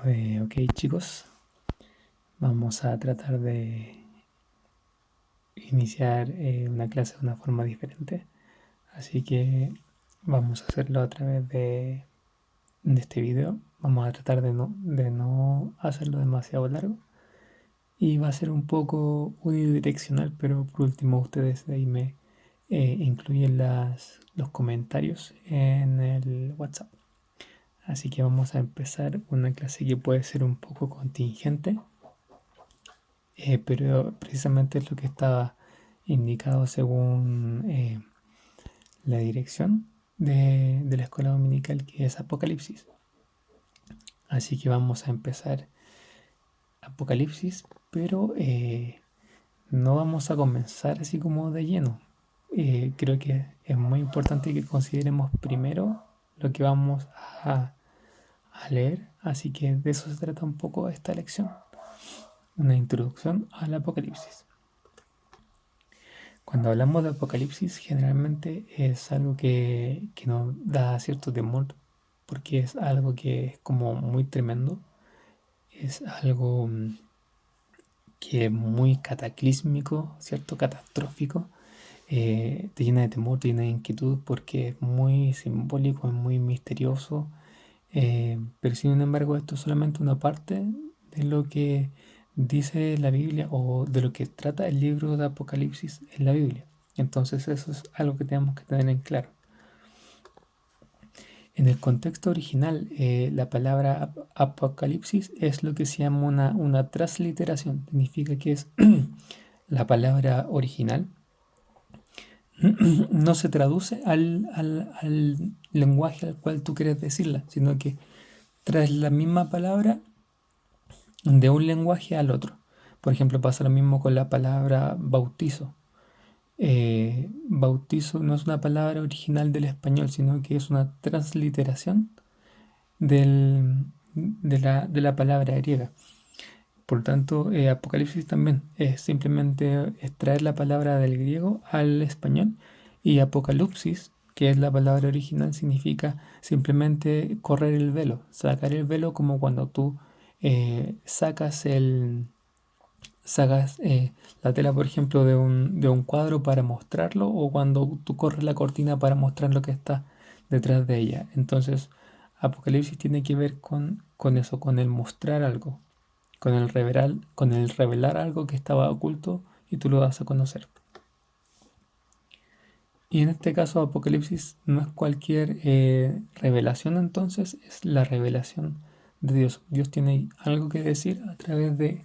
Ok, chicos, vamos a tratar de iniciar una clase de una forma diferente. Así que vamos a hacerlo a través de este video. Vamos a tratar de no hacerlo demasiado largo. Y va a ser un poco unidireccional, pero por último ustedes de ahí me incluyen los comentarios en el WhatsApp. Así que vamos a empezar una clase que puede ser un poco contingente. Pero precisamente es lo que estaba indicado según la dirección de la escuela dominical, que es Apocalipsis. Así que vamos a empezar Apocalipsis, pero no vamos a comenzar así como de lleno. Creo que es muy importante que consideremos primero lo que vamos a leer, así que de eso se trata un poco esta lección, una introducción al Apocalipsis. Cuando hablamos de Apocalipsis, generalmente es algo que nos da cierto temor, porque es algo que es como muy tremendo, es algo que es muy cataclísmico, ¿cierto? Catastrófico, te llena de temor, te llena de inquietud, porque es muy simbólico, es muy misterioso, pero sin embargo esto es solamente una parte de lo que dice la Biblia o de lo que trata el libro de Apocalipsis en la Biblia. Entonces eso es algo que tenemos que tener en claro. En el contexto original, la palabra Apocalipsis es lo que se llama una transliteración. Significa que es la palabra original. No se traduce al lenguaje al cual tú quieres decirla, sino que traes la misma palabra de un lenguaje al otro. Por ejemplo, pasa lo mismo con la palabra bautizo. Bautizo no es una palabra original del español, sino que es una transliteración de la palabra griega. Por lo tanto, Apocalipsis también es simplemente extraer la palabra del griego al español, y Apocalipsis, que es la palabra original, significa simplemente correr el velo, sacar el velo, como cuando tú sacas la tela, por ejemplo, de un cuadro para mostrarlo, o cuando tú corres la cortina para mostrar lo que está detrás de ella. Entonces, Apocalipsis tiene que ver con eso, con el mostrar algo, con el revelar algo que estaba oculto y tú lo das a conocer. Y en este caso, Apocalipsis no es cualquier revelación, entonces es la revelación de Dios. Dios tiene algo que decir a través de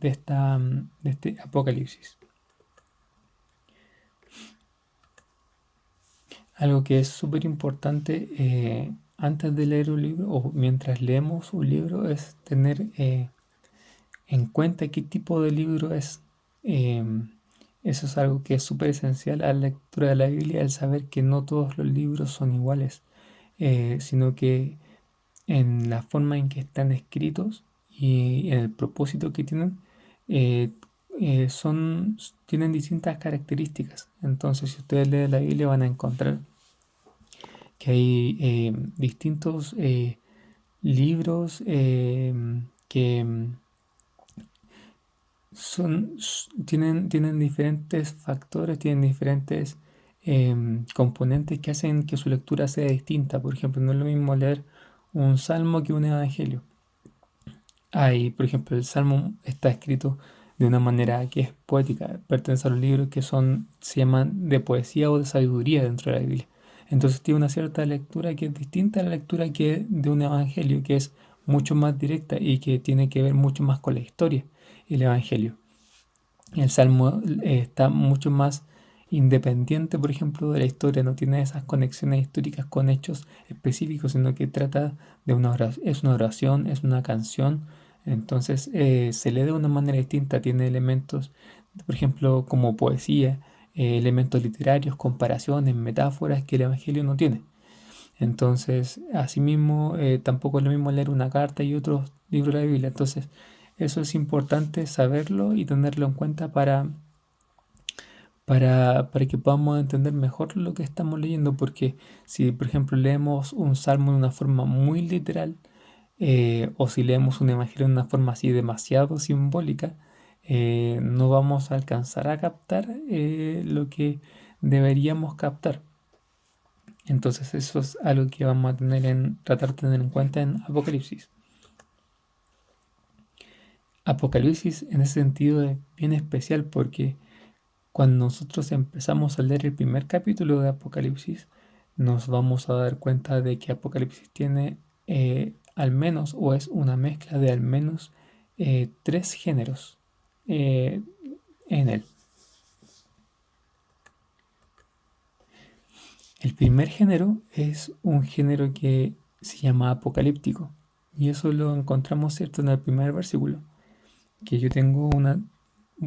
este Apocalipsis. Algo que es súper importante antes de leer un libro o mientras leemos un libro es tener en cuenta qué tipo de libro es. Eso es algo que es súper esencial a la lectura de la Biblia, el saber que no todos los libros son iguales, sino que en la forma en que están escritos y en el propósito que tienen, eh, tienen distintas características. Entonces, si ustedes leen la Biblia, van a encontrar que hay distintos libros que tienen diferentes factores, tienen diferentes componentes que hacen que su lectura sea distinta. Por ejemplo, no es lo mismo leer un salmo que un evangelio. Por ejemplo, el salmo está escrito de una manera que es poética, pertenece a los libros que se llaman de poesía o de sabiduría dentro de la Biblia. Entonces tiene una cierta lectura que es distinta a la lectura que de un evangelio, que es mucho más directa y que tiene que ver mucho más con la historia, el evangelio. El salmo está mucho más independiente, por ejemplo, de la historia, no tiene esas conexiones históricas con hechos específicos, sino que trata de es una oración, es una canción. Entonces se lee de una manera distinta, tiene elementos, por ejemplo, como poesía, elementos literarios, comparaciones, metáforas que el Evangelio no tiene. Entonces, asimismo, tampoco es lo mismo leer una carta y otros libros de la Biblia. Entonces, eso es importante saberlo y tenerlo en cuenta para que podamos entender mejor lo que estamos leyendo, porque si, por ejemplo, leemos un salmo de una forma muy literal, o si leemos un evangelio de una forma así demasiado simbólica, no vamos a alcanzar a captar lo que deberíamos captar. Entonces eso es algo que vamos a tratar de tener en cuenta en Apocalipsis. Apocalipsis en ese sentido es bien especial porque cuando nosotros empezamos a leer el primer capítulo de Apocalipsis, nos vamos a dar cuenta de que Apocalipsis tiene al menos, o es una mezcla de al menos 3 géneros eh, en él. El primer género es un género que se llama apocalíptico, y eso lo encontramos, ¿cierto?, en el primer versículo, que yo tengo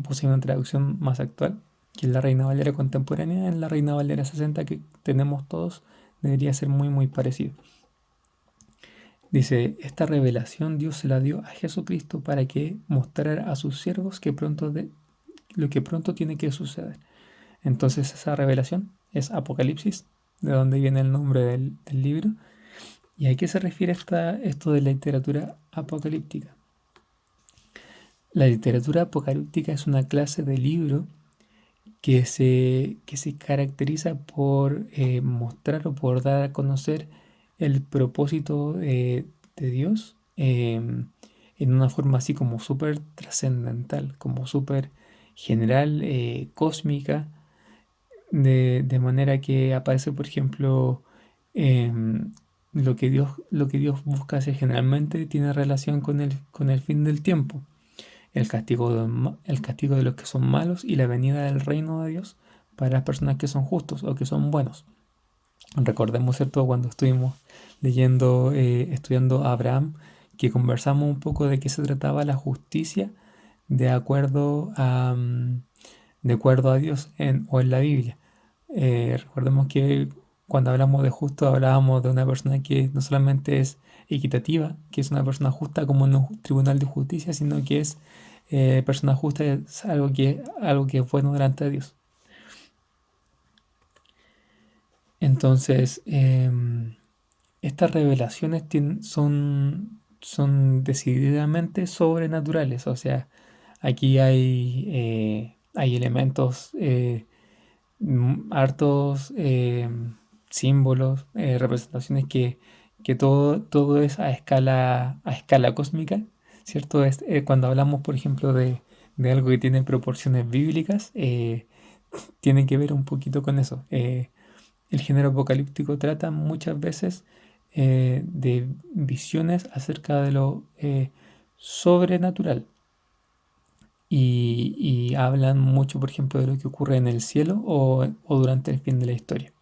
puse una traducción más actual, que es la Reina Valera contemporánea. En la Reina Valera 60 que tenemos todos, debería ser muy muy parecido. Dice, esta revelación Dios se la dio a Jesucristo para que mostrara a sus siervos lo que pronto tiene que suceder. Entonces esa revelación es Apocalipsis, de donde viene el nombre del libro. ¿Y a qué se refiere esto de la literatura apocalíptica? La literatura apocalíptica es una clase de libro que se caracteriza por mostrar o por dar a conocer el propósito de Dios en una forma así como súper trascendental, como súper general, cósmica, de manera que aparece, por ejemplo, lo que Dios busca hacer generalmente tiene relación con el fin del tiempo, el castigo de los que son malos y la venida del reino de Dios para las personas que son justos o que son buenos. Recordemos, ¿cierto?, cuando estuvimos estudiando a Abraham, que conversamos un poco de qué se trataba la justicia de acuerdo a Dios o en la Biblia. Recordemos que cuando hablamos de justo hablábamos de una persona que no solamente es equitativa, que es una persona justa como en un tribunal de justicia, sino que es persona justa, es algo que es bueno delante de Dios. Entonces, estas revelaciones son decididamente sobrenaturales. O sea, aquí hay elementos, hartos símbolos, representaciones que todo es a escala cósmica, ¿cierto? Cuando hablamos, por ejemplo, de algo que tiene proporciones bíblicas, tiene que ver un poquito con eso. El género apocalíptico trata muchas veces de visiones acerca de lo sobrenatural. Y hablan mucho, por ejemplo, de lo que ocurre en el cielo o durante el fin de la historia.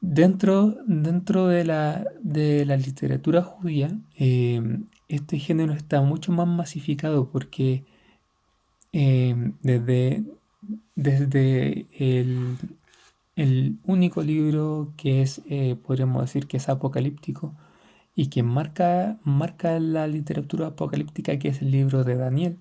Dentro de la literatura judía, este género está mucho más masificado porque desde el único libro que podríamos decir que es apocalíptico y que marca la literatura apocalíptica, que es el libro de Daniel.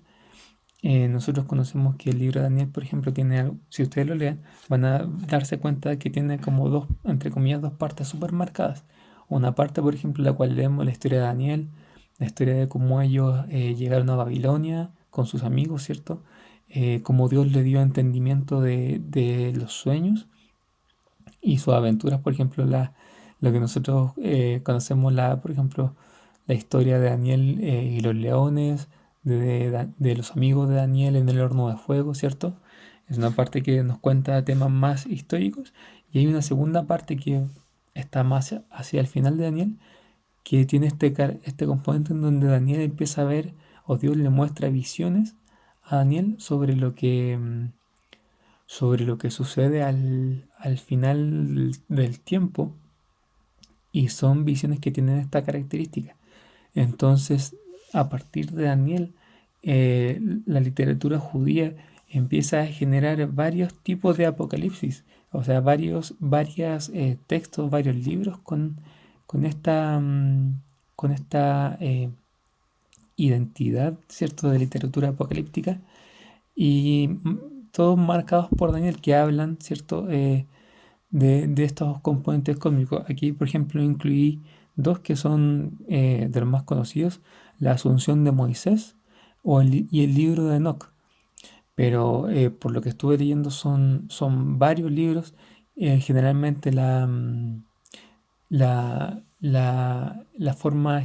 Nosotros conocemos que el libro de Daniel, por ejemplo, tiene algo, si ustedes lo lean, van a darse cuenta de que tiene como dos, entre comillas, dos partes súper marcadas. Una parte, por ejemplo, en la cual leemos la historia de Daniel, la historia de cómo ellos llegaron a Babilonia con sus amigos, ¿cierto? Cómo Dios le dio entendimiento de los sueños y sus aventuras, por ejemplo, lo que nosotros conocemos, por ejemplo, la historia de Daniel y los leones, de los amigos de Daniel en el horno de fuego, ¿cierto? Es una parte que nos cuenta temas más históricos, y hay una segunda parte que está más hacia el final de Daniel, que tiene este componente en donde Daniel empieza a ver, o Dios le muestra visiones a Daniel sobre lo que sucede al final del tiempo, y son visiones que tienen esta característica. Entonces, a partir de Daniel, la literatura judía empieza a generar varios tipos de apocalipsis, o sea, varios textos, varios libros con esta identidad, ¿cierto?, de literatura apocalíptica. Y todos marcados por Daniel que hablan, ¿cierto? De estos componentes cósmicos. Aquí, por ejemplo, incluí dos que son de los más conocidos, la Asunción de Moisés y el libro de Enoc. Pero por lo que estuve leyendo son varios libros. Generalmente la forma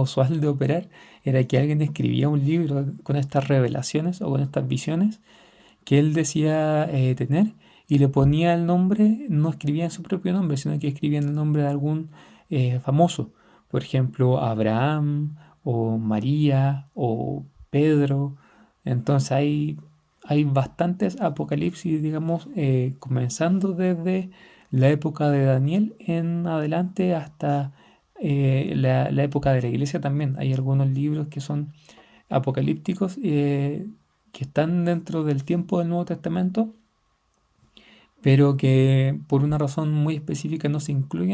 usual de operar era que alguien escribía un libro con estas revelaciones o con estas visiones que él decía tener y le ponía el nombre, no escribía en su propio nombre, sino que escribía en el nombre de algún famoso. Por ejemplo, Abraham o María o Pedro. Entonces hay bastantes apocalipsis, digamos, comenzando desde la época de Daniel en adelante hasta la época de la iglesia también. Hay algunos libros que son apocalípticos que están dentro del tiempo del Nuevo Testamento, pero que por una razón muy específica no se incluyen